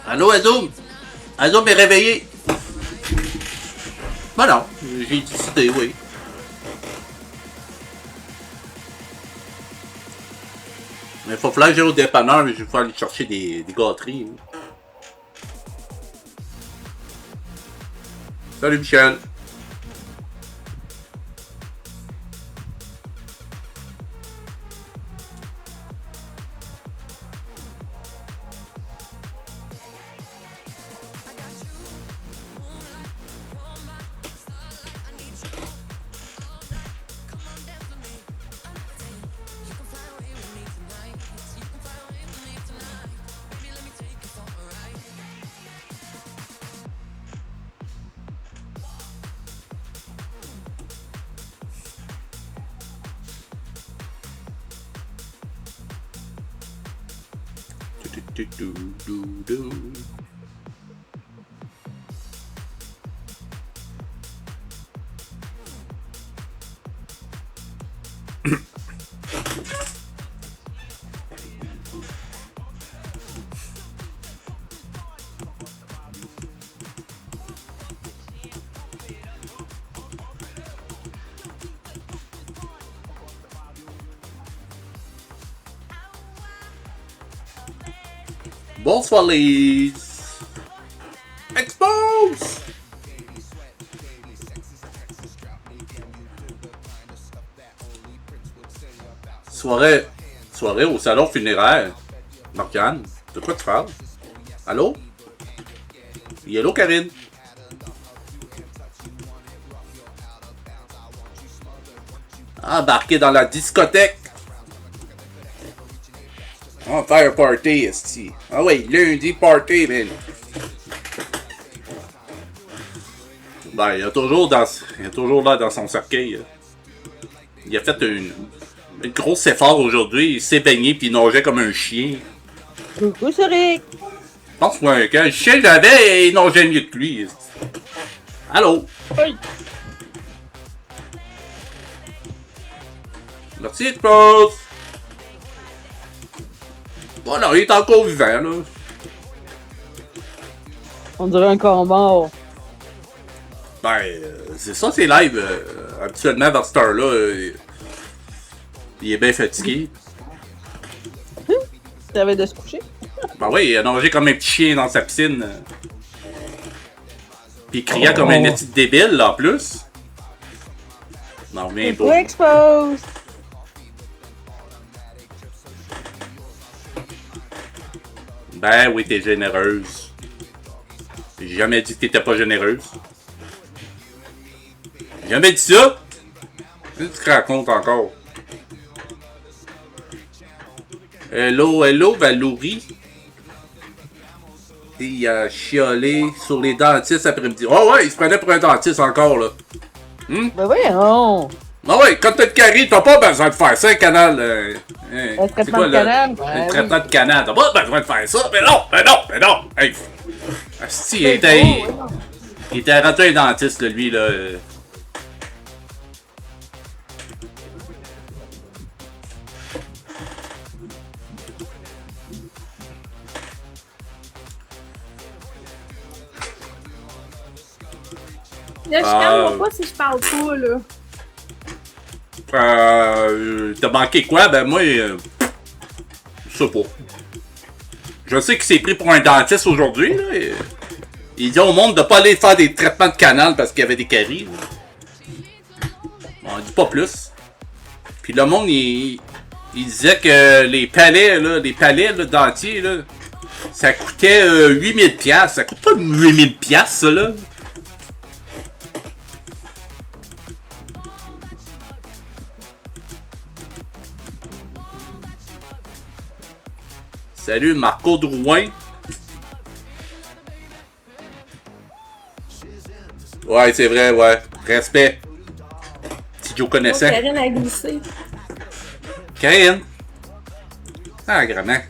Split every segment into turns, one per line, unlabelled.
Allô, Azoum? Azoum est réveillé. Ben non, j'ai décidé, oui. Mais il faut falloir que j'aille au dépanneur, mais je vais aller chercher des gâteries. Salut Michel. Bonsoir les Expose! Soirée au salon funéraire. Morgane, de quoi tu parles? Allô? Hello, Karine? Embarqué dans la discothèque. On va faire un party, esti. Ah oui, lundi, party, man. Ben, il est toujours là dans son cercueil. Il a fait une grosse effort aujourd'hui. Il s'est baigné puis il nageait comme un chien.
Coucou, Céric.
Je pense que quand le chien j'avais, il nageait mieux que lui. Allô?
Oui.
Merci, Expose. Bon, non, il est encore vivant, là.
On dirait encore mort.
Ben, c'est ça, c'est live. Habituellement, dans cette heure-là, il est bien fatigué.
Ça avait de se coucher.
Ben oui, il a nagé comme un petit chien dans sa piscine. Puis il criait comme un petit débile, là, en plus. Non, mais
Coucou,
bon.
Expose.
Ben oui, t'es généreuse. J'ai jamais dit que t'étais pas généreuse. J'ai jamais dit ça. Qu'est-ce que tu te racontes encore? Hello, Valouri. Il a chiolé sur les dentistes après-midi. Oh ouais, il se prenait pour un dentiste encore, là.
Ben voyons.
Ah ouais, quand t'as de carie, t'as pas besoin de faire ça, un canal.
Un traitement de canal?
Un traitement de canal. T'as pas besoin de faire ça. Mais non. Hey. Asti, il était rendu un dentiste, là, lui, là.
Là, je calme pas si je parle pas, là.
T'as manqué quoi? Ben moi, je sais pas. Je sais qu'il s'est pris pour un dentiste aujourd'hui, là. Il dit au monde de pas aller faire des traitements de canal parce qu'il y avait des caries. Là. Bon, on dit pas plus. Puis le monde, il disait que les palais là, dentiers, là, ça coûtait 8000$. Ça coûte pas 8000$, ça, là. Salut Marco Drouin. Ouais, c'est vrai, ouais. Respect. Si Joe connaissait.
Karine a glissé.
Karine. Ah, grand-mère.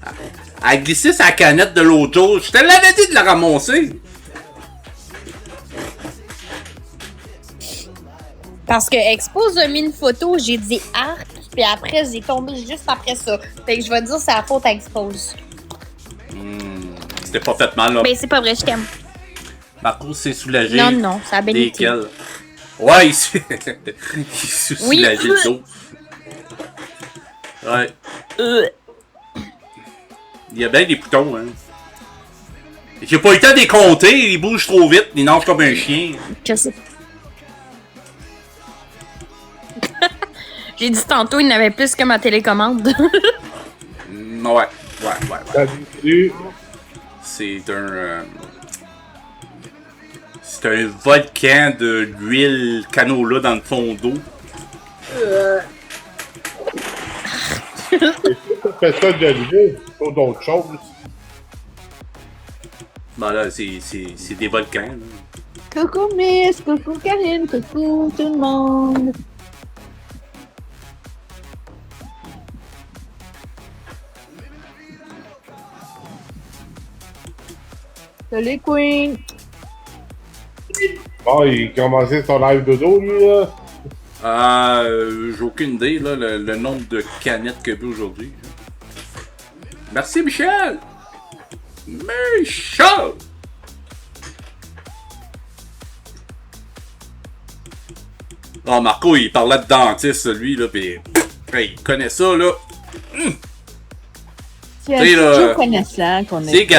Elle a glissé sa canette de l'autre jour. Je te l'avais dit de la ramasser.
Parce que Expose a mis une photo, j'ai dit arc, puis après, j'ai tombé juste après ça. Fait que je vais dire c'est la faute à Expose.
C'était pas fait mal, là.
Ben, c'est pas vrai, je t'aime.
Marco s'est soulagé.
Non, ça a bien été.
Desquels? Ouais, il s'est soulagé le dos. Ouais. Il y a bien des boutons, hein. J'ai pas eu le temps de les compter, ils bougent trop vite, ils nagent comme un chien.
Je sais. J'ai dit tantôt, il n'avait plus que ma télécommande.
Ouais.
Salut.
C'est c'est un volcan de l'huile canola dans le fond d'eau.
Fais ça de l'huile, pas d'autres choses.
Ben là, c'est des volcans. Là.
Coucou Miss, coucou Karine, coucou tout le monde. Salut Queen.
Bon, il commençait son live dodo, lui, là.
J'ai aucune idée, là, le nombre de canettes qu'il y a eu aujourd'hui. Merci, Michel! Michel! Oh, Marco, il parlait de dentiste, lui, là, pis il connaît ça, là.
C'est
T'sais, là,
toujours connaissant qu'on est.
Tu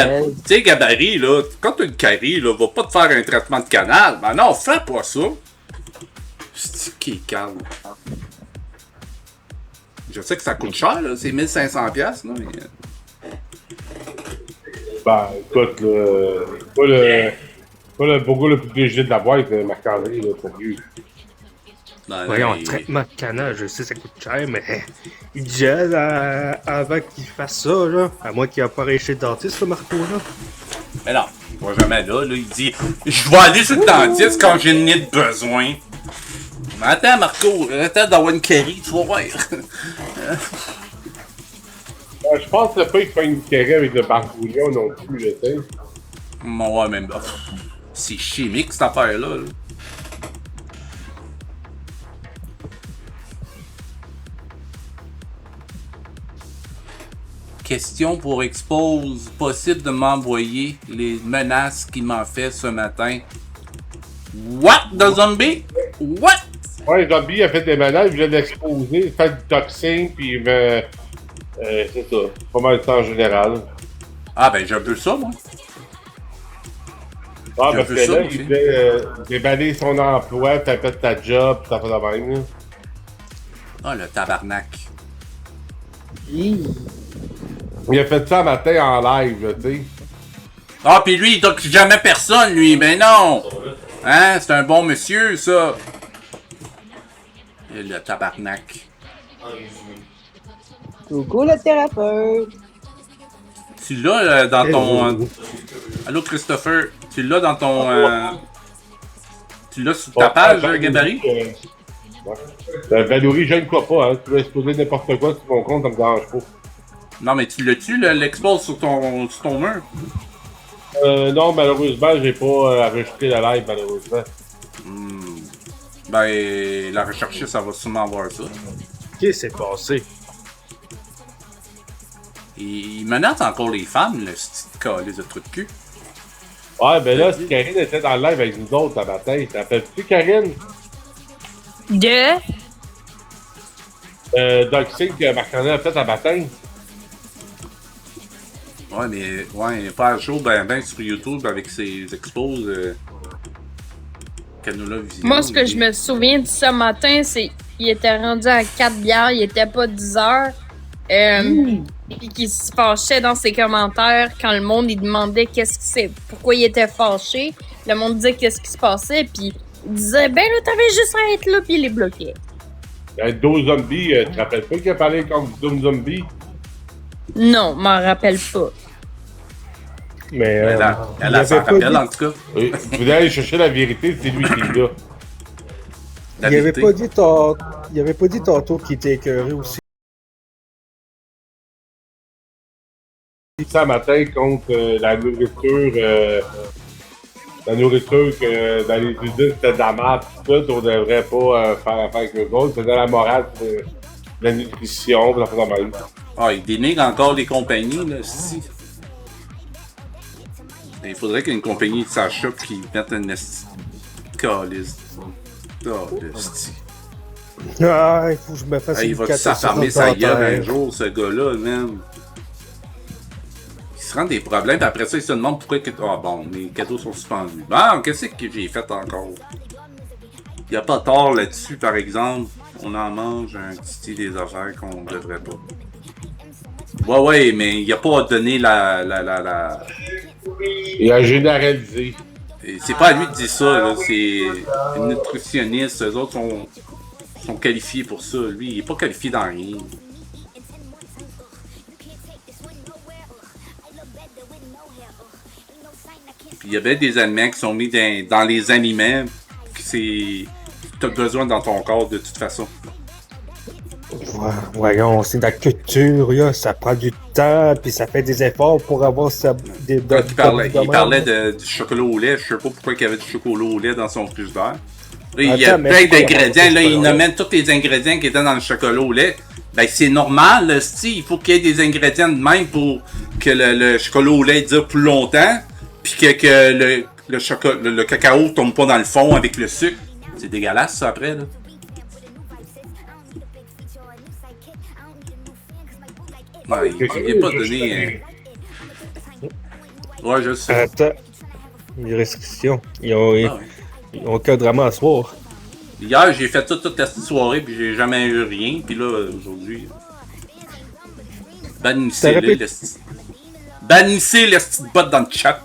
sais, Gabarit, là, quand t'as une carie, là, va pas te faire un traitement de canal. Ben non, fais pas ça. C'est qui est calme. Je sais que ça coûte cher, là, c'est 1500$, là, mais...
Ben, écoute, là, pas le bourreau le plus léger de la boîte, Marc-André, là, pour lui.
Ben,
Voyons,
il-
traitement de canal, je sais ça coûte cher, mais il gèle avant qu'il fasse ça, là. À moins qu'il ait pas réussi le dentiste, ce Marco, là.
Mais non, il va jamais là, il dit « Je vais aller sur le dentiste quand j'ai une de besoin. » Mais attends, Marco, attends d'avoir une carie, tu vas voir.
Je pense pas qu'il fait une carré avec le barbouillon non plus, là, tu sais.
Ouais, même pas. C'est chimique, cette affaire-là. Là. Question pour Expose. Possible de m'envoyer les menaces qu'il m'a fait ce matin. What, the zombie? What?
Ouais, Zombie a fait des menaces, il voulait l'exposer, il fait du doxing, puis il me. C'est ça. Pas mal de temps en général.
Ah ben, j'ai un peu ça, moi.
Ah,
J'ai
parce
vu
que
ça,
là,
aussi.
il voulait déballer son emploi, t'as fait ta job, pis t'as fait la même, là.
Ah, le tabarnak.
Il a fait ça matin en live, là, tu sais.
Ah, pis lui, il toque jamais personne, lui. Ben non! Hein? C'est un bon monsieur, ça. Et le tabarnak.
Coucou le thérapeute.
Tu l'as dans ton... Allô, Christopher? Tu l'as dans ton... Tu l'as sur ta page, Gabarit?
Ouais. Valérie, gêne-toi pas, hein. Tu peux exposer n'importe quoi sur mon compte, ça me dérange pas.
Non, mais tu l'as-tu, l'expose sur ton mur?
Non, malheureusement, j'ai pas enregistré la live, malheureusement.
Ben, la rechercher, ça va sûrement voir ça.
Qu'est-ce qui s'est passé?
Il menace encore les femmes, le petit calice de trou de cul.
Ouais, ben là, si Karine était dans le live avec nous autres à matin, t'en rappelles-tu, Karine? Doxing que Marc-André a fait à matin.
Ouais, mais ouais, faire chaud ben sur YouTube avec ses expos Canola Vision.
Moi, ce que je me souviens de ce matin, c'est qu'il était rendu à 4 bières, il était pas 10 heures. Puis qu'il se fâchait dans ses commentaires quand le monde il demandait pourquoi il était fâché. Le monde disait qu'est-ce qui se passait, puis il disait ben là t'avais juste à être là, puis il les bloquait.
Do Zombie, tu te rappelles pas qu'il a parlé contre Doom Zombie?
Non, m'en rappelle pas.
Mais
Elle s'en rappelle, en tout cas.
Oui, vous voulez aller chercher la vérité, c'est lui qui est là.
La
il avait
vérité.
pas dit tantôt qu'il était écœuré aussi.
Ça matin contre la nourriture. La nourriture que dans les usines c'était de la merde, tout ça, on devrait pas faire affaire avec eux autres. C'était la morale de la nutrition, ça fait la même.
Ah, il dénigre encore les compagnies, là, si. Il faudrait qu'une compagnie de Sacha qui mette un esti. Calice. Oh, l'esti.
Ah, il faut que je me fasse
Il va s'affarmer sa gueule un jour, ce gars-là, même. Il se rend des problèmes, puis après ça, il se demande pourquoi. Ah bon, mes cadeaux sont suspendus. Bon, qu'est-ce que j'ai fait encore? Il n'y a pas tort là-dessus, par exemple. On en mange un petit des affaires qu'on devrait pas. Ouais, mais il n'y a pas à donner la...
Il a généralisé.
C'est pas à lui de dire ça, là. C'est une nutritionniste. Eux autres sont qualifiés pour ça. Lui, il est pas qualifié dans rien. Puis il y a bien des aliments qui sont mis dans les aliments. Que t'as besoin dans ton corps de toute façon.
Voyons, c'est de la culture, là. Ça prend du temps, puis ça fait des efforts pour avoir ça.
Il parlait du chocolat au lait. Je sais pas pourquoi il y avait du chocolat au lait dans son frigidaire. Là, il y a plein d'ingrédients. Là, il nomme tous les ingrédients qui étaient dans le chocolat au lait. Ben, c'est normal, là, il faut qu'il y ait des ingrédients de même pour que le chocolat au lait dure plus longtemps, puis que le cacao tombe pas dans le fond avec le sucre. C'est dégueulasse, ça, après, là. Ouais, il n'est pas donné. Ouais, je sais.
Attends. Les restrictions. Ils ont encadrement à soir.
Hier, j'ai fait ça toute la soirée, puis j'ai jamais eu rien. Puis là, aujourd'hui. Bannissez-le, bannissez les petites bottes dans le chat.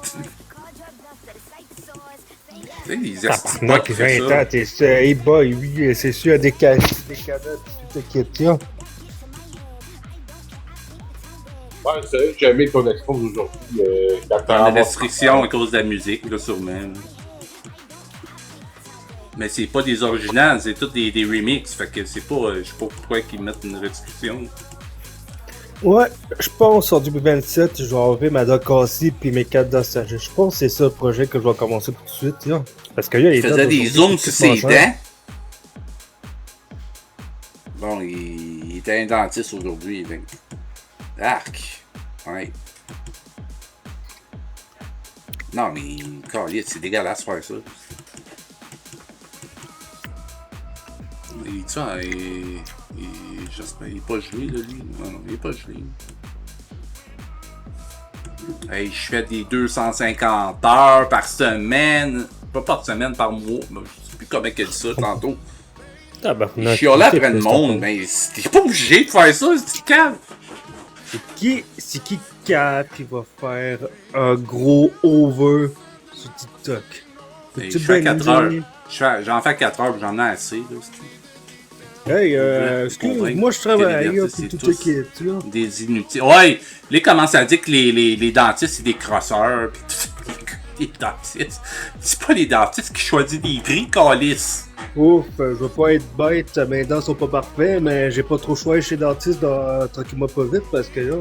Tu sais, les estis bottes qui font ça.
T'es sûr, hey boy, oui, c'est sûr, des canettes, de questions.
Ouais, c'est vrai que j'ai aimé ton expose aujourd'hui.
Il y a des restrictions à cause de la musique, là, sûrement. Là. Mais c'est pas des originales, c'est tous des remixes. Fait que c'est pas. Je sais pas pourquoi ils mettent une restriction.
Ouais, je pense en 2027, je vais enlever ma doc cassée puis mes 4 dossages. Je pense que c'est ça le projet que je vais commencer tout de suite. Là. Parce que là, il
faisait des zooms sur ses dents. Bon, il était un dentiste aujourd'hui. Donc. Arc! Ouais. Non, mais c'est dégueulasse de faire ça. J'espère, il est pas gelé, là, lui. Non, il est pas gelé. Hey, je fais des 250 heures par semaine. Pas par semaine, par mois. Je sais plus comment elle dit ça tantôt. Je suis là après le monde, mais t'es pas obligé de faire ça, c'est calme.
C'est qui qui va faire un gros over sur TikTok?
Hey, je fais 4 heures. J'en fais 4 heures, j'en ai assez. Là,
hey, excuse, moi je travaille, puis tout ce qui est là.
Des inutiles. Ouais, les commencent à dire que les dentistes, c'est des crosseurs, pis tout. Les dentistes. C'est pas les dentistes qui choisissent des prix, calice.
Ouf, je veux pas être bête, mes dents sont pas parfaites, mais j'ai pas trop choisi chez dentiste tranquillement pas vite parce que là,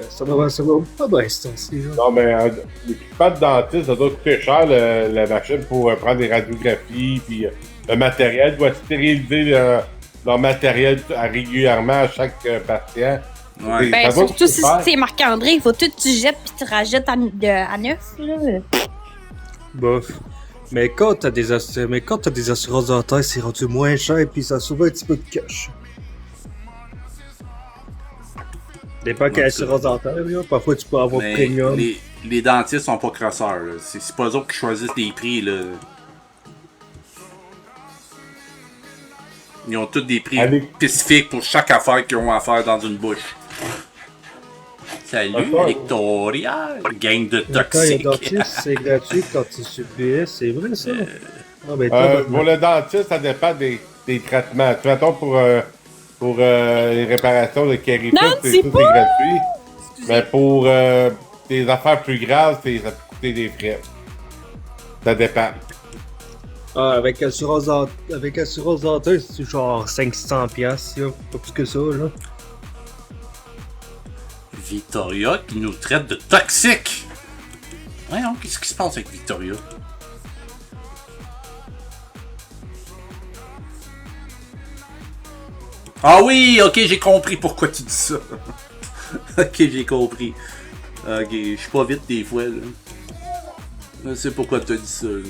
ça va pas bien ce temps-ci.
Non, mais l'équipement de dentiste, ça doit coûter cher, la machine pour prendre des radiographies, puis le matériel doit stériliser leur matériel régulièrement à chaque patient.
Ouais. Ben, surtout si c'est Marc-André, il faut tout que tu jettes puis tu rajoutes à neuf, là.
Bof. Mais quand t'as des assurances dentaires, c'est rendu moins cher et puis ça sauve un petit peu de cash. Dépend quelle assurance dentaire, là. Parfois tu peux avoir premium.
Les dentistes sont pas crosseurs, là. C'est pas eux autres qui choisissent des prix, là. Ils ont tous des prix spécifiques pour chaque affaire qu'ils ont à faire dans une bouche. Salut, Victoria, gang de toxiques.
C'est gratuit quand tu subis, c'est vrai ça?
Pour le dentiste, ça dépend des traitements. Tu mettons pour les réparations de kéripètes, c'est gratuit. Mais pour des affaires plus graves, ça peut coûter des frais. Ça dépend.
Avec assurance dentaire, c'est genre 500$, pas plus que ça, là.
Victoria qui nous traite de toxiques! Voyons, qu'est-ce qui se passe avec Victoria? Ah oui, ok, j'ai compris pourquoi tu dis ça. Ok, j'ai compris. Ok, je suis pas vite des fois, là. Je sais pourquoi t'as dit ça, là.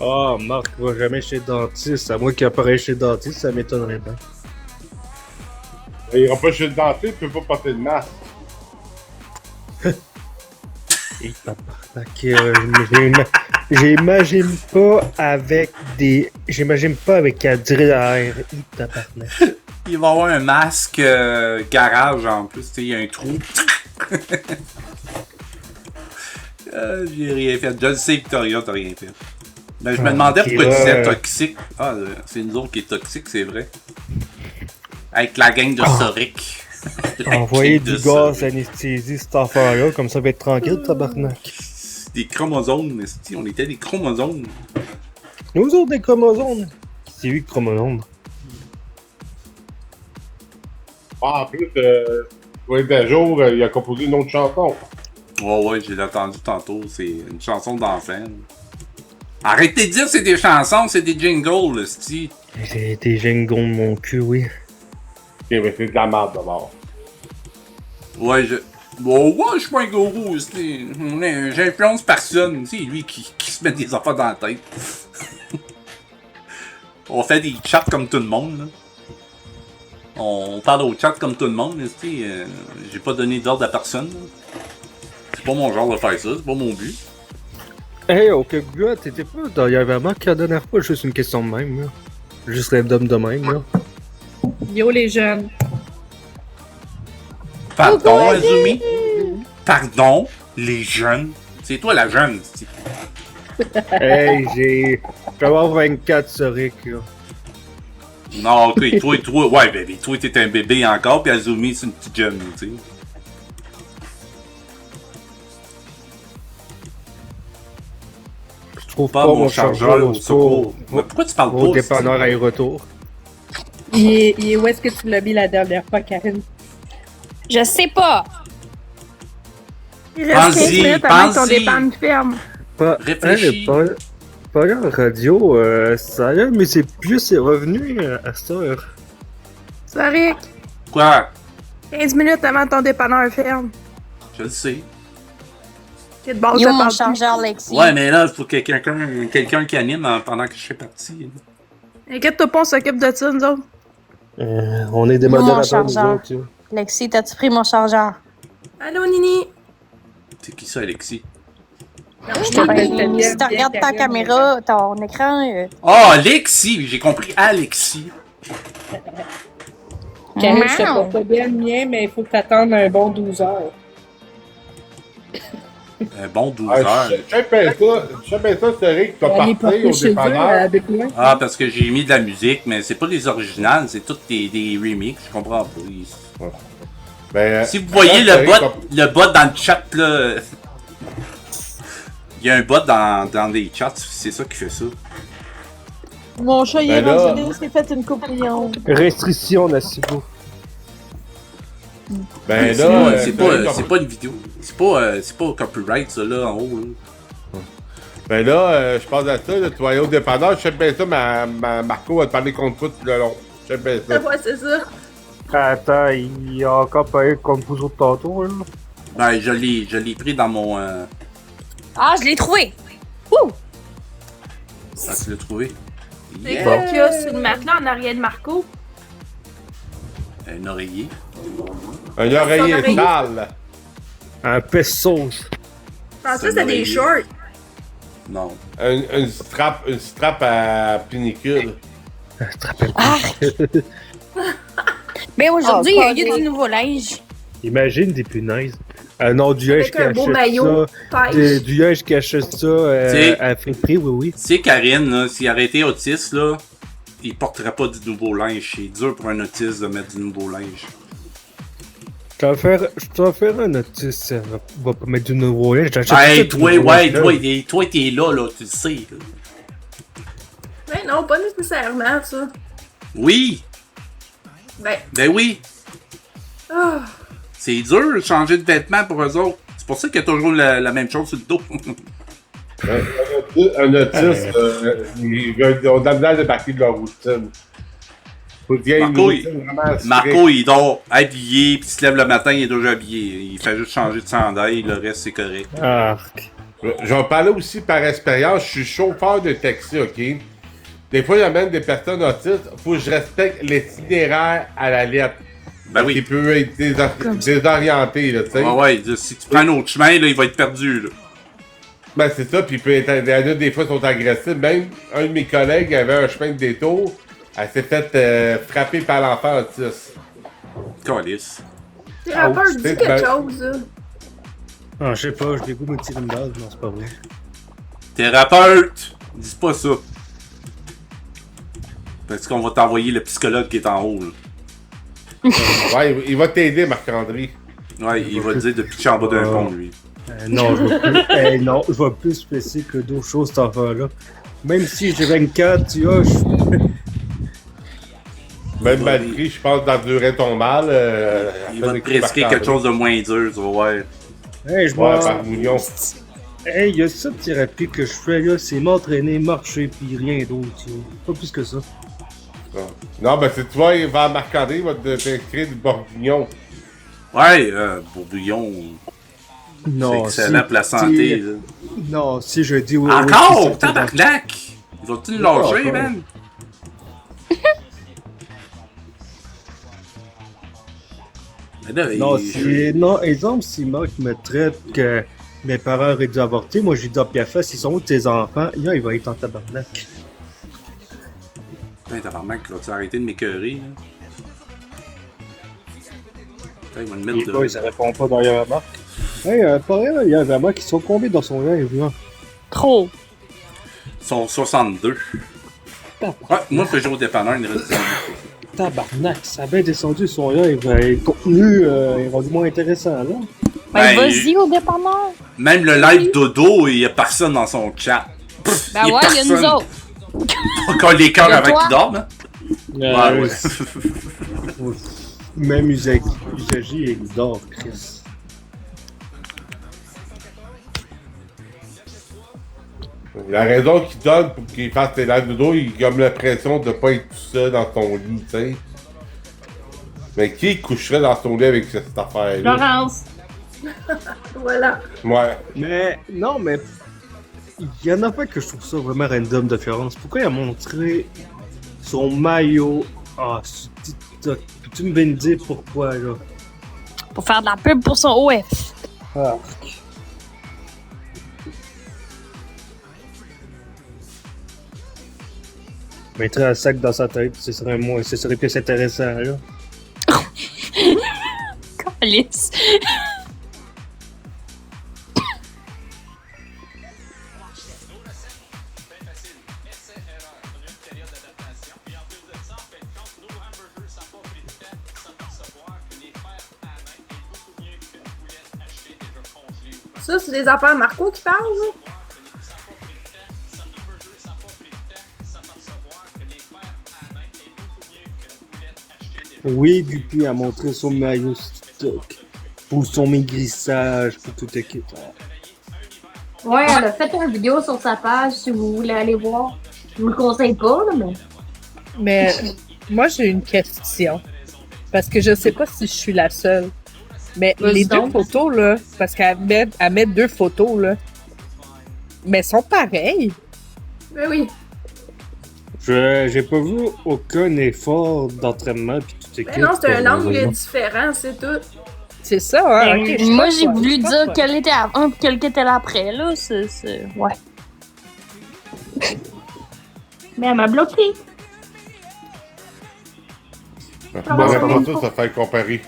Ah, Marc va jamais chez le dentiste. À moins qu'il apparaisse chez le dentiste, ça m'étonnerait bien.
Il ira pas chez le dentiste, il peut pas porter de masque.
Et j'imagine pas avec des. J'imagine pas avec un drill à air.
Il va avoir un masque garage en plus, tu sais, il y a un trou. J'ai rien fait. Je le sais, Victoria, t'as rien fait. Ben, je me demandais pourquoi tu disais toxique. Ah, c'est nous autres qui est toxique, c'est vrai. Avec la gang de Soric.
Envoyer du gaz anesthésie, cette affaire-là, comme ça va être tranquille, tabarnak.
Des chromosomes, on était des chromosomes.
Nous autres, des chromosomes. C'est lui, chromosomes.
Ah, en plus, d'un jour, il a composé une autre chanson.
Ouais, j'ai entendu tantôt. C'est une chanson d'enfant. Arrêtez de dire que c'est des chansons, c'est des jingles, là, c'ti.
C'est des jingles de mon cul, oui.
Ok, mais c'est de la merde d'abord.
Ouais, je suis pas un gourou, j'influence personne. C'est lui qui se met des affaires dans la tête. On fait des chats comme tout le monde, là. On parle au chat comme tout le monde, j'ai pas donné d'ordre à personne, là. C'est pas mon genre de faire ça, c'est pas mon but.
Hey, ok, gars, t'étais pas dans Y'a Marc la dernière fois, juste une question de même, là. Juste random de même, là.
Yo les jeunes.
Pardon, Azumi? Pardon, les jeunes? C'est toi la jeune, c'ti.
Hey, je vais avoir 24 sur Rick, là.
Non, ok, toi, ouais, bébé, toi t'es un bébé encore, pis Azumi c'est une petite jeune, tu sais.
Je trouve
pas mon chargeur au secours. Mais pourquoi tu parles pas?
Au dépanneur à retour.
Il est où est-ce que tu l'as mis la dernière fois, Karine?
Je sais pas.
Il reste 15 minutes avant que ton
pense-y.
dépanne ferme.
Réfléchis.
Pas la radio, ça a l'air, mais c'est plus, c'est revenu à cette heure.
Soric,
Quoi?
15 minutes avant que ton dépanneur ferme.
Je le sais.
C'est de base,
Yo,
ça
mon
parle
chargeur, Lexi.
Ouais, mais là, il faut que quelqu'un qui anime pendant que je fais partie.
plus. Inquiète-toi pas, on s'occupe de ça, nous autres.
On est des
Mon
modérateurs, nous
chargeur.
autres, là.
Lexi, t'as-tu pris mon chargeur?
Allô, Nini?
C'est qui ça, Alexis?
Si tu regardes ta caméra, ton écran...
Oh, Alexis! J'ai compris Alexis.
Karine, je te porte bien le mien, mais il faut que t'attendes un bon 12 heures.
Un bon 12 heures.
Je sais bien ça, c'est Rick qui va
Aller
partir
porter
au
chez eux
dépanneur.
avec moi.
Ah, parce que j'ai mis de la musique, mais c'est pas les originales, c'est toutes des remixes, je comprends pas.
Ben,
Si vous voyez
Rick
le bot dans le chat, là... Il y a un bot dans des chats, c'est ça qui fait ça.
Mon chat, il est
Ben là-
rendu là, s'est fait une coupe million.
Restriction, Nassibo.
Ben
C'est
là,
c'est pas une vidéo. C'est pas copyright, ça, là, en haut, là.
Ben là, je pense à ça, là, tu vas aller au dépanneur, je sais bien ça, Marco va te parler contre toi tout le long. Je sais bien ça.
Ouais, c'est ça.
Attends, il y a encore pas eu comme vous autres tantôt, là.
Ben, je l'ai pris dans mon...
Ah, je l'ai trouvé!
Ah, tu l'as trouvé?
C'est
Yeah.
quoi qu'il y a sur le matelas en arrière de Marco?
Un oreiller.
Un oreiller
oreiller.
sale.
Un pesos.
Je pensais que c'était des shorts.
Non.
Une strap à pinicule.
Ah! Mais aujourd'hui,
Oh,
il y a du nouveau linge.
Imagine des punaises. Non, du linge
Avec
qui
un beau
achète
maillot,
ça.
pêche.
Du linge qui achète ça
C'est-
à friperie, oui.
Tu sais, Karine, là, s'il aurait été autiste, là, il porterait pas du nouveau linge. C'est dur pour un autiste de mettre du nouveau linge.
Je t'en faire un autiste, ça va pas mettre du nouveau linge. J'achète
Hey,
tout du
toi,
nouveau
ouais,
linge,
toi, t'es là, tu le sais. là.
Ben non, pas nécessairement, ça.
Oui! Ben oui!
Ah,
C'est dur de changer de vêtements pour eux autres. C'est pour ça qu'il y a toujours la même chose sur le dos.
Un autiste, on a besoin de partir de leur routine. Faut qu'il y ait une
Marco,
routine vraiment
Marco, il dort habillé, puis il se lève le matin, il est déjà habillé. Il fait juste changer de sandail, le reste, c'est correct.
Arc.
Je vais parler aussi par expérience. Je suis chauffeur de taxi, OK? Des fois, j'amène des personnes autistes. Faut que je respecte l'itinéraire à la lettre.
Ben oui.
Il peut être désorienté, là, tu sais.
Ouais, si tu prends un autre chemin, là, il va être perdu, là.
Ben, c'est ça, puis il peut être. Des fois, ils sont agressifs. Même un de mes collègues avait un chemin de détour. Elle s'est fait frapper par l'enfant autiste.
Calice.
T'es rappeur, dis
c'est
quelque
ben-
chose, là.
Ah, je sais pas, je dégoûte me tirer une balle, non, c'est pas vrai.
Thérapeute! Dis pas ça. Parce qu'on va t'envoyer le psychologue qui est en haut, là.
Ouais, il va t'aider, Marc-André.
Ouais, il va te dire de pitcher en bas d'un pont, lui.
Non, je vois plus. Non, je vois plus spécifique que d'autres choses, cet enfant-là. Même si j'ai 24, tu vois,
Même mal pris, je pense d'endurer ton mal.
Il va te prescrire quelque chose de moins dur, tu vas voir.
Hey, je
Ouais,
m'en...
par million.
Hey, y a ça de thérapie que je fais là, c'est m'entraîner, marcher, pis rien d'autre, tu vois. Pas plus que ça.
Non, ben, si tu vas vers Marc-André, il va t'inscrire du bourguignon.
Ouais, bourguignon,
Non,
c'est excellent pour la santé, là.
Non, si je dis oui.
Encore!
oui,
Tabarnak! Ils vont-tu nous lâcher, man? Mais là,
Non, non, exemple, si Marc me traite que mes parents auraient dû avorter, moi j'ai dit à Piafas, ils sont où tes enfants? Là, il va être en tabarnak.
Putain, tabarnak, vas-tu arrêter de m'écœurer, là? Putain, il va me
Les
mettre
boys,
de...
ça répond pas derrière Marc. Hey, pareil, il y avait Marc qui sont combien dans son live, là?
Trop.
Ils sont 62. Ouais, moi, je fais jouer au dépanneur, il reste 10 minutes.
Tabarnak, ça a bien descendu son live. Le contenu est rendu moins intéressant, là.
Ben, vas-y au dépanneur.
Même le live dodo, il y a personne dans son chat. Pff,
Ben
il y a
ouais, il y a nous
personne.
autres.
On colle les cœurs
Et
avant
toi?
qu'ils dorment, hein? Ouais.
Même usagé, il dort, Chris.
La raison qu'il donne pour qu'il fasse tes lives de dos, il a comme l'impression de pas être tout seul dans ton lit, tu sais. Mais qui coucherait dans son lit avec cette affaire-là?
Laurence.
Voilà.
Ouais.
Mais, non, mais. Il y en a pas que je trouve ça vraiment random de Florence. Pourquoi il a montré son maillot sur TikTok? Peux-tu me dire pourquoi, là?
Pour faire de la pub pour son OF.
Ah. Mettrait un sac dans sa tête, ce serait plus intéressant, là.
Calice.
Ça, c'est des affaires Marco qui parlent, là?
Oui, Guppy a montré son maillot sur TikTok. Pour son maigrissage, pour tout équipe.
Ouais, elle a fait une vidéo sur sa page si vous voulez aller voir. Je vous le conseille pas, là, mais.
Mais moi, j'ai une question. Parce que je sais pas si je suis la seule. Mais
Vas-y
les deux
donc.
photos, là, parce qu'elle met deux photos, là, mais elles sont pareilles.
Ben oui.
J'ai pas vu aucun effort d'entraînement pis tout équipe.
Ben non, c'est un angle différent, c'est tout.
C'est ça, hein? ok, je
Moi,
pense
j'ai
pas,
voulu
je pense
dire
pas.
quelle était avant et quelle était après, là. C'est... Ouais.
Mais elle m'a bloqué.
Bon, après ça, ça fait comparer.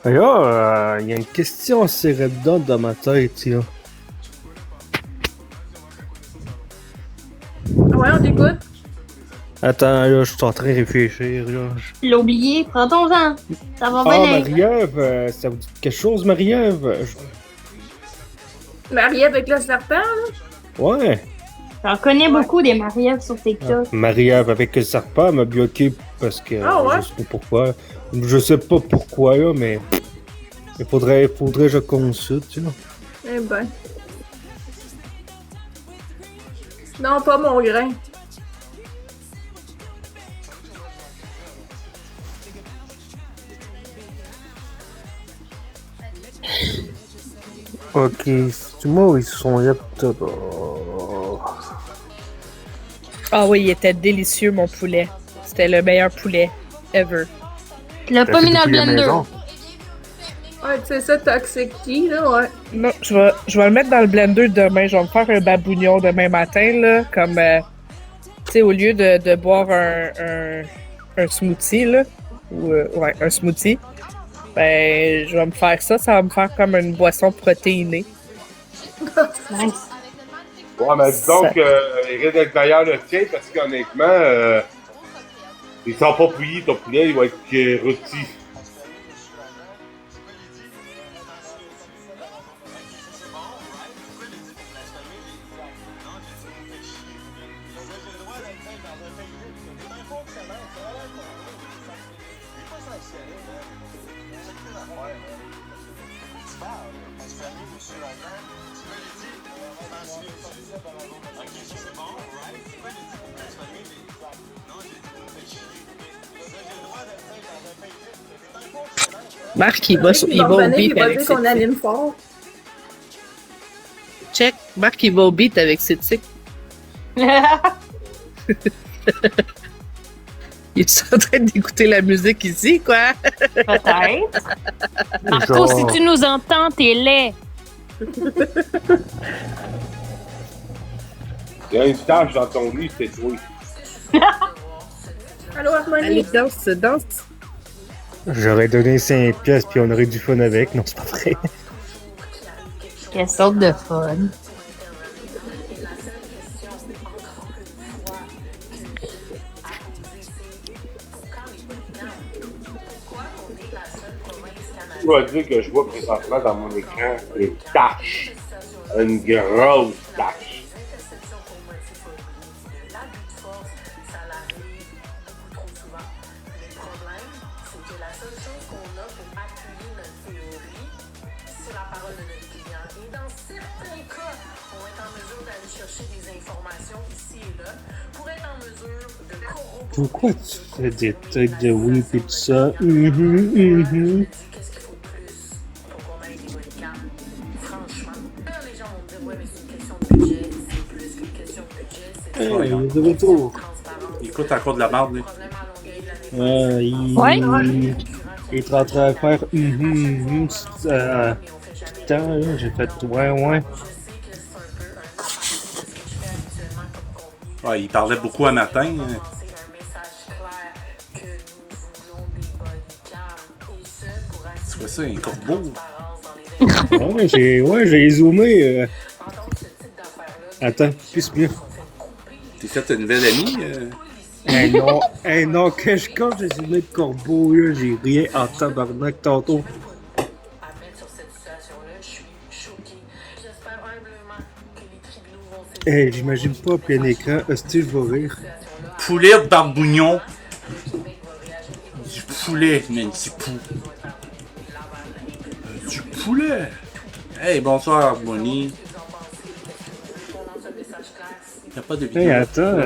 Là, il y a une question assez redondante dans ma tête, là.
Ouais, on t'écoute.
Attends, là, je suis en train de réfléchir, là.
Tu l'as oublié, prends ton temps. Ça va
Ah,
venir.
Marie-Ève, ça vous dit quelque chose, Marie-Ève?
Marie avec le serpent, là.
Ouais.
J'en connais beaucoup des mariages sur TikTok.
Marie-Ève avec le serpent m'a bloqué parce que
Ah ouais?
je sais pas pourquoi. Je sais pas pourquoi, là, mais il faudrait que je consulte, tu vois.
Eh ben. Non, pas mon grain.
Ok, c'est moi ils sont là.
Ah oui, il était délicieux, mon poulet. C'était le meilleur poulet ever.
Tu l'as pas mis dans le blender.
Ouais, tu sais ça, Toxic Tea, là, ouais.
Non, je vais le mettre dans le blender demain. Je vais me faire un babougnon demain matin, là, comme, tu sais, au lieu de boire un smoothie, là, ou, ouais, un smoothie, ben, je vais me faire ça. Ça va me faire comme une boisson protéinée.
Nice.
Ouais, mais disons qu'il risque d'être meilleur le tien parce qu'honnêtement, ils sont pas bouillis, ton poulet, il va être rôti.
Marc, il va au
revenir,
beat
il va
avec
dire
ses
qu'on anime fort.
Check. Marc, il va au beat avec ses tics. Il est en train d'écouter la musique ici, quoi?
Peut-être.
Marco, si tu nous entends, t'es laid.
Il y a une tâche dans ton lit, c'est toi.
Allô, Harmonie?
Allez, danse.
J'aurais donné 5 pièces puis on aurait du fun avec. Non, c'est pas vrai.
Quelle sorte de fun.
Je dois dire que je vois présentement dans mon écran une tache. Une grosse tache.
Pourquoi tu fais des trucs de oui pis tout ça?
Ouais,
Il est de retour.
Il écoute encore de la merde, lui.
Ouais.
Il est en train de faire putain, là, j'ai fait ouais.
Ouais, il parlait beaucoup un matin. C'est quoi ça, un corbeau?
J'ai zoomé. Attends, plus mieux.
T'es fait une nouvelle amie?
Non, quand j'ai zoomé de corbeau, là, j'ai rien en tabarnak tantôt. J'imagine pas plein écran. Hostie, je vais rire.
Poulet barbougnon. Du poulet, man, du pou. Du poulet. Hey, bonsoir, Harmonie. Y'a pas de vidéo.
Hey, attends,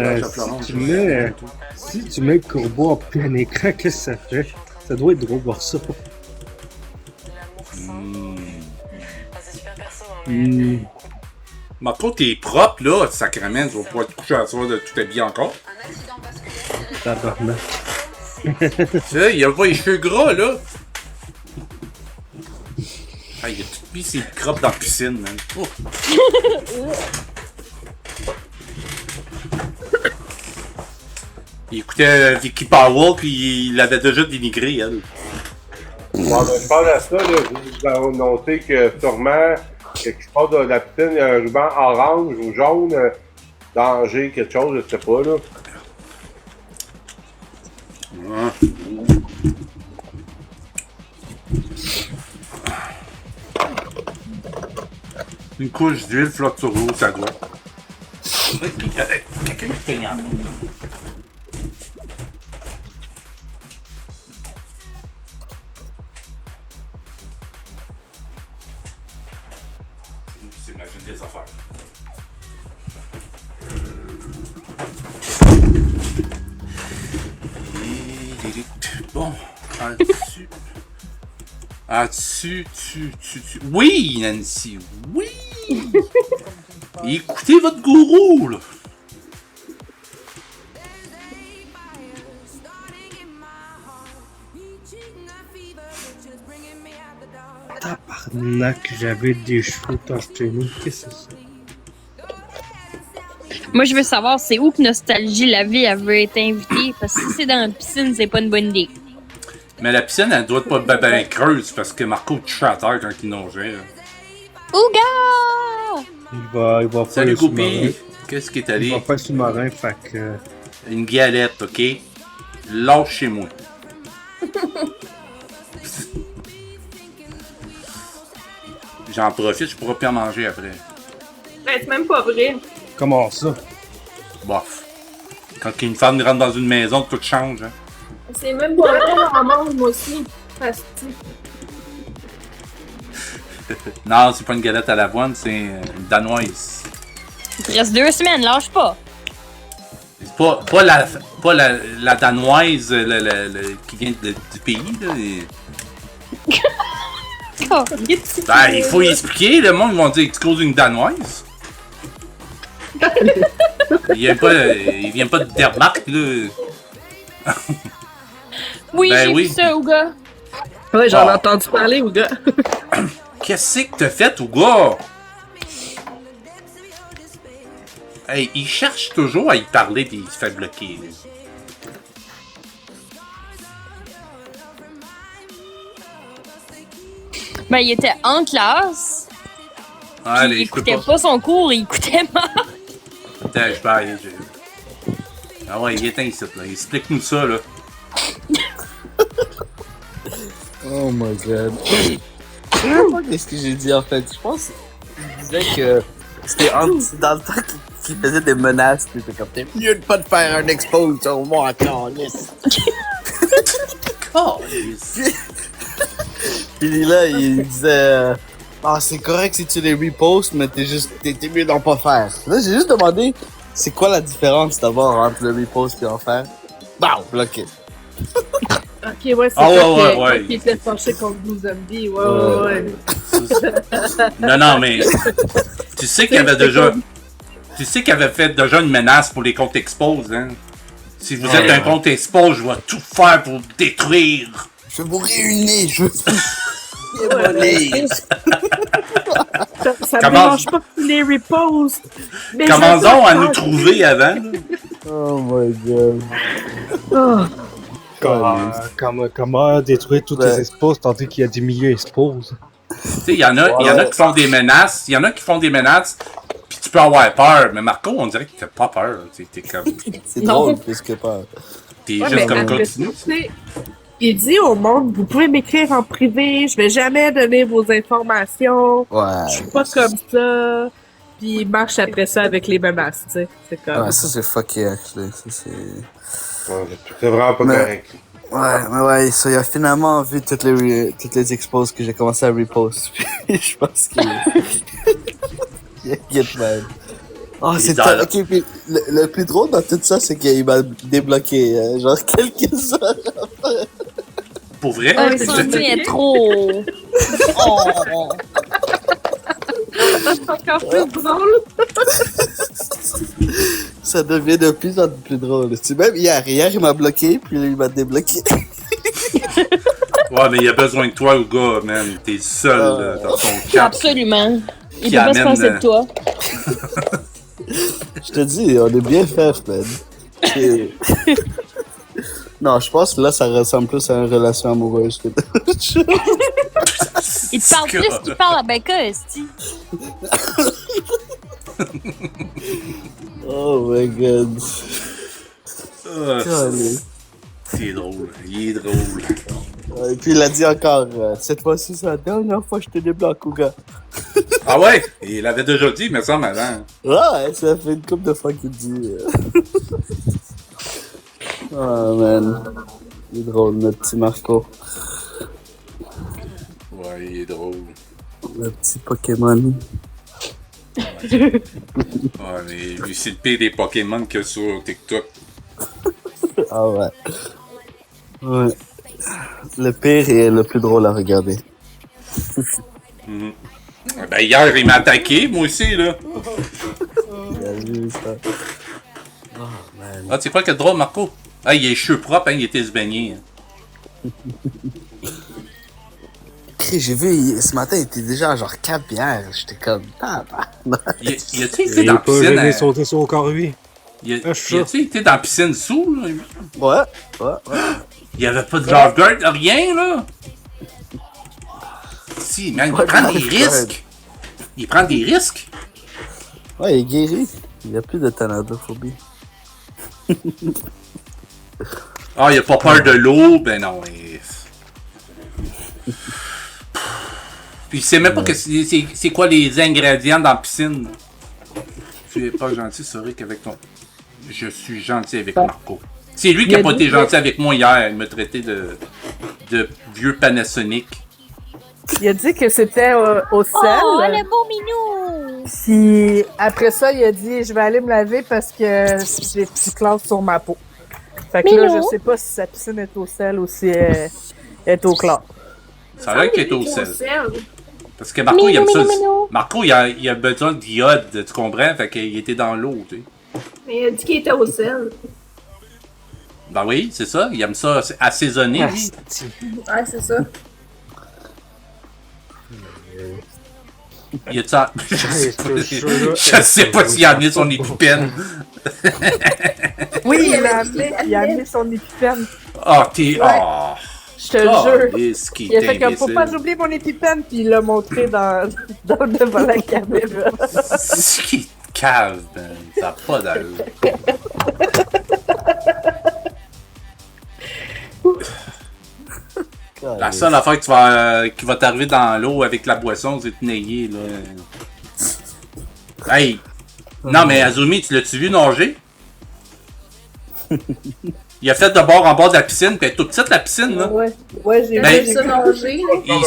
si tu mets le corbeau en plein écran, qu'est-ce que ça fait? Ça doit être drôle de voir ça.
Marco, t'es propre, là, sacrément, tu vas pouvoir te coucher à soir de tout habillé encore.
Tabarnak.
Tu sais, il a pas les cheveux gras, là. Ah, il a tout mis ses crottes dans la piscine, man. Oh. Il écoutait Vicky Powell, puis il l'avait déjà dénigré, elle.
Bon, ben, je parle à ça, là, vous avez noté que sûrement, quelque part de la piscine, il y a un ruban orange ou jaune, danger, quelque chose, je sais pas, là.
Ouais. Une couche d'huile flotte sur l'eau, ça doit. Quelqu'un qui fait rien. S'imagine des affaires. Bon. Oui, Nancy, oui! Écoutez votre gourou, là!
Tabarnak, j'avais des cheveux torchés. Qu'est-ce que c'est ça?
Moi, je veux savoir, c'est où que Nostalgie la vie elle veut être invitée? Parce que si c'est dans la piscine, c'est pas une bonne idée.
Mais la piscine, elle doit être pas bien creuse parce que Marco touche à terre quand il nageait. Là.
Ouga!
Il va faire
Salut
le sous-marin.
Goupy! Qu'est-ce qui est
Il
allé?
va faire le sous-marin, fait que...
Une galette, ok? Lâche chez moi. J'en profite, je pourrais plus en manger après.
Ben, c'est même pas vrai.
Comment ça?
Bof. Quand une femme rentre dans une maison, tout change. Hein.
C'est même pas vrai, j'en mange moi aussi. Parce que,
Non, c'est pas une galette à l'avoine, c'est une danoise.
Il te reste 2 semaines, lâche pas.
C'est pas la danoise qui vient du pays. Là, Ben, il faut y expliquer, le monde va dire que tu causes une danoise. Il vient pas de Dermark, là.
Oui,
Ben
j'ai
oui.
vu ça, Ouga.
Ouais, j'en ai
Ah.
entendu parler, ou gars.
Qu'est-ce que t'as fait, Ouga? Hey, il cherche toujours à y parler pis il se fait bloquer. Là.
Ben, il était en classe.
Allez,
Il
je peux
écoutait
pas.
pas son cours, il écoutait mal.
Attends, je baille. Ah ouais, il est ici, là. Explique-nous ça, là.
Oh my god. Je sais même pas qu'est-ce que j'ai dit en fait. Je pense qu'il disait que c'était dans le temps qu'il faisait des menaces. C'était comme t'es mieux de pas te faire un expose sur moi encore. Puis là, il disait ah, c'est correct si tu les repostes, mais t'es mieux d'en pas faire. Là, j'ai juste demandé c'est quoi la différence d'abord entre le repost et en faire. Bah, bloqué.
Ok, ouais, c'est
Ah,
ça
ouais.
qui était fâché contre Blue Zombie. Ouais.
Non, mais. Tu sais qu'il avait déjà. Tu sais qu'il avait fait déjà une menace pour les comptes expose, hein? Si vous êtes un compte expose, je vais tout faire pour vous détruire.
Je vais vous réunir, je veux
Ça me
Comment-
dérange pas que tu les repostes. mais
Commençons
je
à nous
veux
trouver avant. là.
Oh my god.
Comment détruire toutes
Ouais.
les exposes tandis qu'il y a des milliers d'exposes?
Tu sais, il y en a qui font des menaces. Il y en a qui font des menaces. Puis tu peux avoir peur. Mais Marco, on dirait qu'il t'a pas peur. T'es comme.
C'est
Non.
drôle plus que pas.
T'es
Ouais,
juste
mais
comme
après
continu.
ça, tu sais, il dit au monde, vous pouvez m'écrire en privé, je vais jamais donner vos informations,
Ouais.
je suis pas comme ça. Puis il marche après ça avec les menaces, tu sais. C'est comme...
Ouais, ça c'est fucké, actually. Ça c'est.
Ouais, c'est vraiment pas
Mais-
correct.
Ouais, mais ouais, ça, il a finalement vu toutes les expos que j'ai commencé à repost. Puis je pense qu'il. Il get mad. Oh, c'est
Bizarre.
ok, puis le plus drôle dans tout ça, c'est qu'il m'a débloqué, genre quelques heures.
Pour vrai?
Ah,
Je-
ça devient trop. Oh.
C'est encore plus drôle.
Ça devient de plus en plus drôle. C'est même hier il m'a bloqué, puis là, il m'a débloqué.
Ouais, mais il a besoin de toi, Ouga, man. T'es seul là, dans ton cap.
Absolument. Il
Qui
peut pas se
amène,
passer de toi.
Je te dis, on est bien fait, man. Et- Non, je pense que là, ça ressemble plus à une relation amoureuse que d'autres choses.
Il te parle plus qu'il parle à Becca, esti.
Oh my god.
Ah,
Allez.
c'est drôle. Il est drôle.
Et puis il a dit encore, cette fois-ci, c'est la dernière fois que je te débloque, Ouga.
Ah ouais? Il l'avait déjà dit, mais ça avant.
Ouais, ça fait une couple de fois qu'il dit. Oh man. Il est drôle, notre petit Marco.
Ouais, il est drôle.
Le petit Pokémon.
Ouais, mais lui, c'est le pire des Pokémon qu'il y a sur TikTok.
Ah ouais. Ouais. Le pire et le plus drôle à regarder.
Ben, hier, il m'a attaqué, moi aussi, là.
J'ai vu ça. Oh, man.
Ah, tu sais quoi, quel drôle, Marco? Ah, il a les cheveux propres, hein, il était se baigner.
J'ai vu, ce matin, il était déjà à genre 4 bières. J'étais comme,
Y a-tu été
Il
dans
est
la
pas
piscine?
gêné sauter sur le corps, lui.
Y a-tu été dans la piscine sous, là?
Ouais.
Il y avait pas de lifeguard, rien, là? Si, man, il prend des risques. Il prend des risques.
Ouais, il est guéri. Il n'y a plus de thanadophobie.
Ah, il a pas peur de l'eau? Ben non. Puis il sait même pas que c'est quoi les ingrédients dans la piscine. Tu es pas gentil, c'est vrai qu'avec ton... Je suis gentil avec Marco. C'est lui qui a pas été gentil avec moi hier. Il m'a traité de vieux Panasonic.
Il a dit que c'était au sel.
Oh, le beau minou!
Puis après ça, il a dit je vais aller me laver parce que j'ai des petits classes sur ma peau. Fait que là, je sais pas si sa piscine est au sel ou si elle est au chlore.
Ça a l'air qu'il est au sel. Parce que Marco, il aime ça. Marco, il a besoin d'iode, tu comprends? Fait qu'il était dans l'eau, tu sais.
Mais il a dit qu'il était au sel.
Ben oui, c'est ça. Il aime ça assaisonné, lui.
Ouais, c'est ça.
Il a ça. Je sais pas s'il a amené son épipène.
Oui, il a amené son épipène.
Ah, t'es. Ah!
Je te le jure.
Il
a fait comme faut pas j'oublie mon épipène, puis il l'a montré dans devant la caméra.
C'est qui cave, man. Ça n'a pas d'allure. La seule affaire qui va t'arriver dans l'eau avec la boisson, c'est de nailler, là. Hey! Non, mais Azumi, tu l'as-tu vu nager? Il a fait de bord en bord de la piscine, puis elle est toute petite, la piscine, là.
Ouais, j'ai
Ben,
vu
ça nager.
Une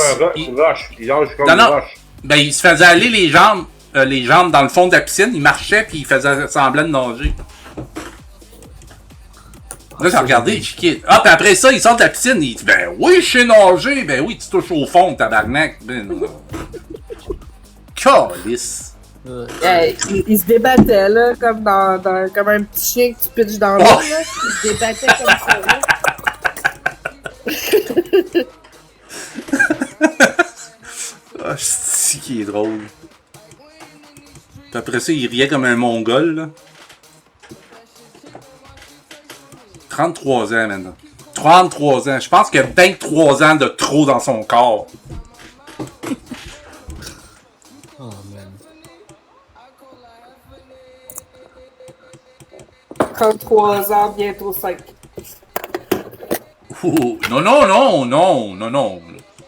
roche. Il nage comme
Non,
une
non.
roche.
Ben, il se faisait aller les jambes dans le fond de la piscine, il marchait, puis il faisait semblant de nager. Là, j'ai regardé, je quitte. Ah, puis après ça, il sort de la piscine, il dit, ben oui, je sais nager. Ben oui, tu touches au fond, tabarnak. Ben non. Calice.
Il se débattait, là, comme comme un petit chien que tu pitches dans l'eau, là. Il se débattait comme ça, là.
Ah, c'est qui est drôle. Puis après ça, il riait comme un mongol, là. 33 ans, maintenant. 33 ans. Je pense qu'il a 23 ans de trop dans son corps.
Oh, man.
33 ans, bientôt 5.
Ouh, non.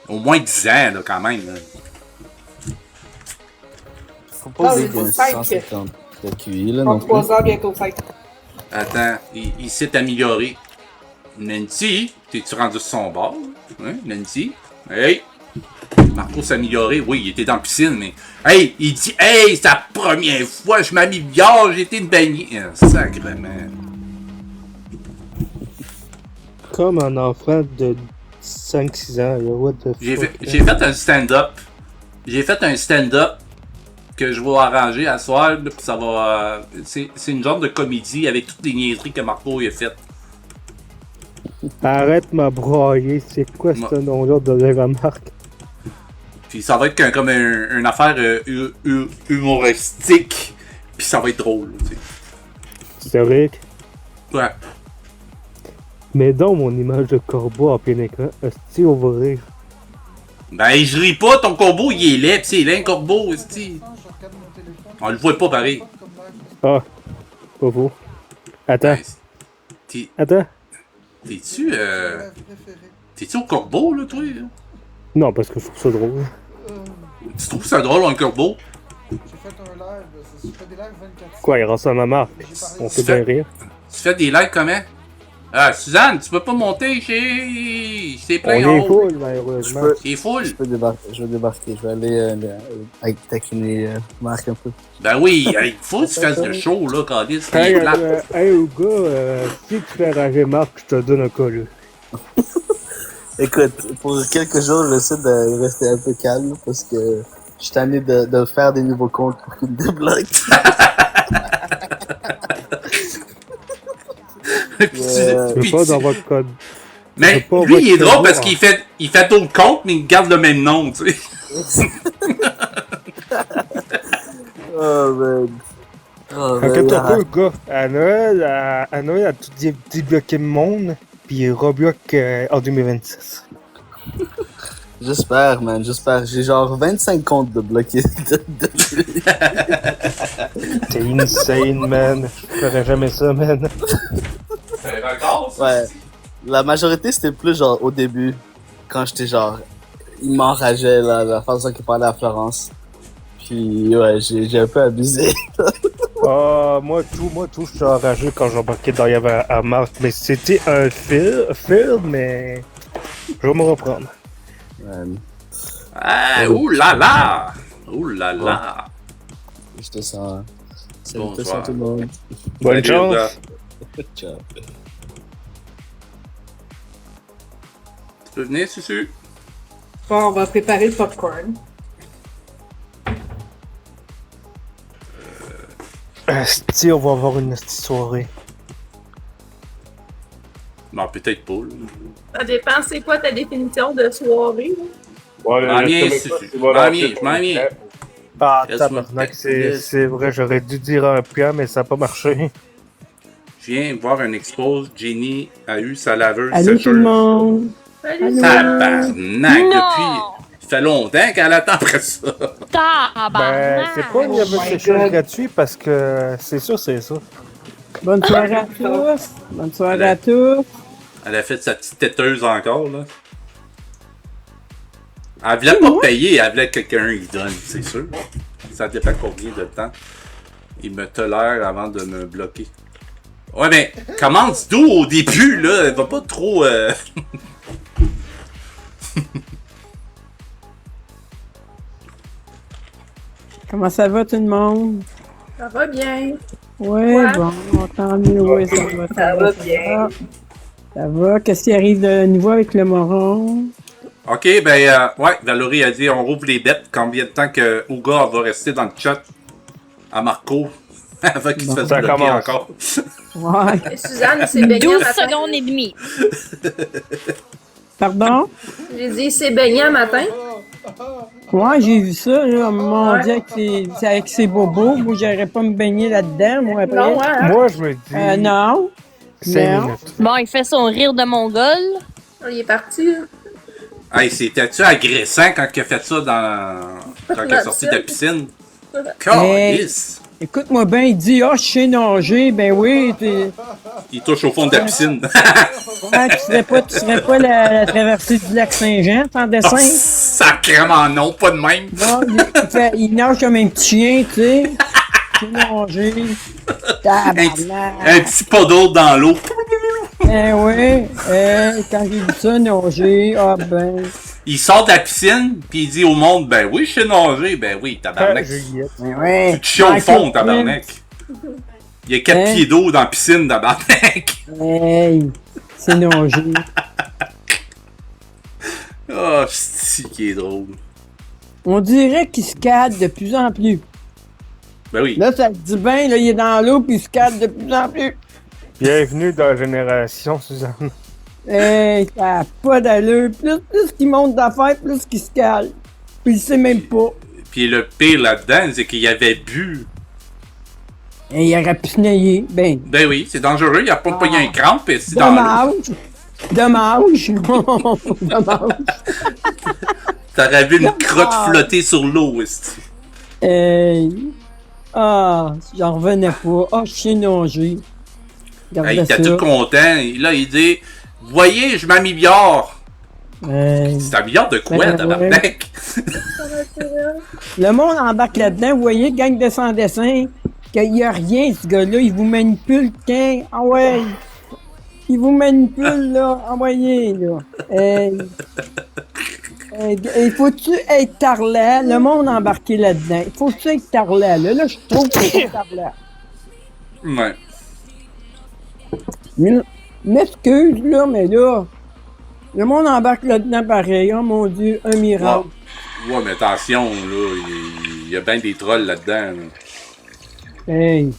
Au moins 10 ans, là, quand même. Là.
Faut pas oublier
il
qu'il y a
dit 5.
150 de QI, là, non plus.
33 ans, bientôt 5.
Attends, il s'est amélioré. Nancy, t'es-tu rendu sur son bord? Hein, Nancy? Hey! Marco s'est amélioré. Oui, il était dans la piscine, mais... Hey! Il dit, hey, c'est la première fois que je m'améliore, j'ai été me baigner. Sacrément.
Comme un enfant de 5-6 ans, là, what the fuck.
J'ai fait un stand-up. J'ai fait un stand-up que je vais arranger à soir, là, puis ça va... c'est une genre de comédie avec toutes les niaiseries que Marco a faites.
Arrête de me broyer, c'est quoi ce nom-là de la marque?
Puis ça va être comme une affaire humoristique, puis ça va être drôle.
C'est Rick.
Ouais.
Mets donc mon image de corbeau en plein écran. Esti, on va rire.
Ben, je ris pas, ton corbeau, il est laid, pis c'est laid, un corbeau, esti. On le voit pas pareil.
Ah, pas vous. Attends.
Ben,
Attends.
T'es-tu au corbeau, là, toi? Là?
Non, parce que je trouve ça drôle.
Tu trouves ça drôle, un corbeau?
J'ai fait un live, je fais des lives 24.
Quoi, il ressemble à ma marque. On fait bien rire.
Tu fais des lives comment? Ah, Suzanne, tu peux pas monter chez... C'est plein
On
en
est
haut.
full, malheureusement.
C'est full.
Je vais débarquer. Je vais aller avec taquiner Marc un peu.
Ben oui, il faut que tu fasses le show, là, Calice.
Hey, hey, au gars, si tu fais rager Marc, je te donne un collier.
Écoute, pour quelques jours, j'essaie de rester un peu calme parce que je suis tanné de faire des nouveaux comptes pour qu'ils me débloquent.
Je veux pas d'avoir de code.
Mais lui, il est drôle parce qu'il fait d'autres comptes, mais il garde le même nom, tu sais.
Oh, man. Oh,
Inquiète un peu, gars. À Noël, elle a tout débloqué le monde, puis il rebloque en 2026.
J'espère, man, j'espère. J'ai genre 25 comptes de bloqués.
T'es insane, man. Je ferais jamais ça, man.
Ouais. La majorité, c'était plus genre au début, quand j'étais genre... Il m'enrageait, là, la façon qu'il parlait à Florence. Puis, ouais, j'ai un peu abusé.
Moi, je suis enragé quand j'embarquais derrière à Marc. Mais c'était un film, mais... Je vais me reprendre.
Man.
Ah, ouh là là! Ouh là là!
Je te sens.
Bonsoir.
Tout le monde.
Bonne chance!
Ciao.
Tu peux venir, Susu?
Bon, on va préparer le popcorn.
Asti, on va avoir une petite soirée.
Non, peut-être pas, là.
Ça dépend, c'est quoi ta définition de soirée? Là?
Ouais,
Je m'en viens, Susu. Je m'en viens.
Ah,
Laisse-moi-
tabarnak, c'est vrai, j'aurais dû dire un plan, mais ça n'a pas marché.
Je viens voir un expose. Jenny a eu sa laveuse.
Allô tout le monde!
Salut,
Tabarnak!
Non!
Depuis. Ça fait longtemps qu'elle attend après ça.
Ben, c'est pas une session gratuit parce que c'est sûr, c'est ça.
Bonne soirée à tous! Bonne soirée à tous!
Elle a fait sa petite têteuse encore, là. Elle voulait pas payer, elle voulait que quelqu'un y donne, c'est sûr. Ça dépend combien de temps il me tolère avant de me bloquer. Ouais, mais commence d'où au début, là? Elle va pas trop...
Comment ça va tout le monde?
Ça va bien.
Ouais,
Ouais.
bon, tant mieux, ouais, ça va bien. Ça va, qu'est-ce qui arrive de nouveau avec le moron?
Ok, ben, ouais, Valérie a dit on rouvre les bêtes. Combien de temps que Ouga va rester dans le chat à Marco avant qu'il se fasse
ça
bloquer
commence.
encore?
Ouais.
Et Suzanne s'est baignée
12
un matin.
secondes et demie.
Pardon?
J'ai dit, il s'est baigné un matin.
Ouais, j'ai vu ça, là. Mon
Ouais.
Dieu, c'est avec ses bobos. Moi, j'aurais pas me baigner là-dedans, moi, après.
Non, hein?
Moi, je me dis
Non.
5
Non.
minutes.
Bon, il fait son rire de mongol.
Il est parti. Là.
Hey, c'était-tu agressant quand il a fait ça quand il est sorti de la piscine? Calice!
Écoute-moi bien, il dit, je sais nager. Ben oui,
Il touche au fond de la piscine.
ouais, tu serais pas la traversée du lac Saint-Jean, sans
Oh,
dessin.
sacrément non, pas de même.
Bon, il nage comme un petit chien, tu sais. Tu sais nager. Tabarnak.
Un petit pas d'eau dans l'eau.
Oui, quand j'ai vu ça nager, ben.
Il sort de la piscine, puis il dit au monde, ben oui, je sais nager. Ben oui, tabarnak.
Juliette.
Ouais.
Tu te chies au fond, tabarnak. Il y a 4 pieds d'eau dans la piscine, tabarnak.
Hey, c'est nager.
Oh, c'est qui est drôle.
On dirait qu'il se cadre de plus en plus.
Ben oui.
Là, ça te dit bien, là, il est dans l'eau, puis il se cadre de plus en plus.
Bienvenue dans la génération, Suzanne.
Hey, ça n'a pas d'allure. Plus qu'il monte d'affaires, plus qu'il se cale. Puis il sait même pas.
Puis le pire là-dedans, c'est qu'il avait bu.
Et il aurait pu se nailler. Ben,
Ben oui, c'est dangereux, il a pas pogné un crampe, et c'est dans l'eau.
dommage. Dommage.
T'aurais vu une crotte flotter sur l'eau, est-ce que...
Hey. J'en revenais pas. Je sais nager. Regardez
Hey, il était
ça.
tout content. Et là, il dit, voyez, je m'améliore.
Hey.
C'est améliore de quoi,
Ben,
tabarnak?
Le monde embarque là-dedans. Vous voyez, gang de sans dessin, qu'il n'y a rien, ce gars-là. Il vous manipule quand? Ah ouais. Il vous manipule, là. Envoyez, là. Il faut-tu être tarlat? Le monde embarqué là-dedans. Il faut-tu être tarlat, là? Là, je trouve que c'est tarlat.
Ouais.
M'excuse, là, mais là, Le monde embarque là-dedans pareil. Oh mon Dieu, un miracle.
Ouais, mais attention, là, il y a bien des trolls là-dedans. Là.
Hey.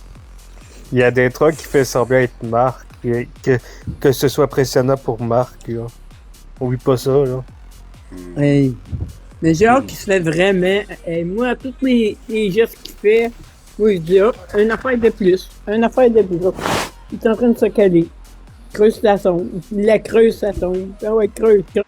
Il y a des trucs qui fait semblant être Marc. Que ce soit impressionnant pour Marc, là. Oublie pas ça, là.
Hey. Mais j'ai hâte qu'il se fait vraiment. Hey, moi, tous les gestes qu'il fait, moi, je dis, hop, une affaire de plus. Une affaire de plus. Il est en train de se caler. Creuse sa sonde. Il la creuse sa sonde. Ah ouais, creuse.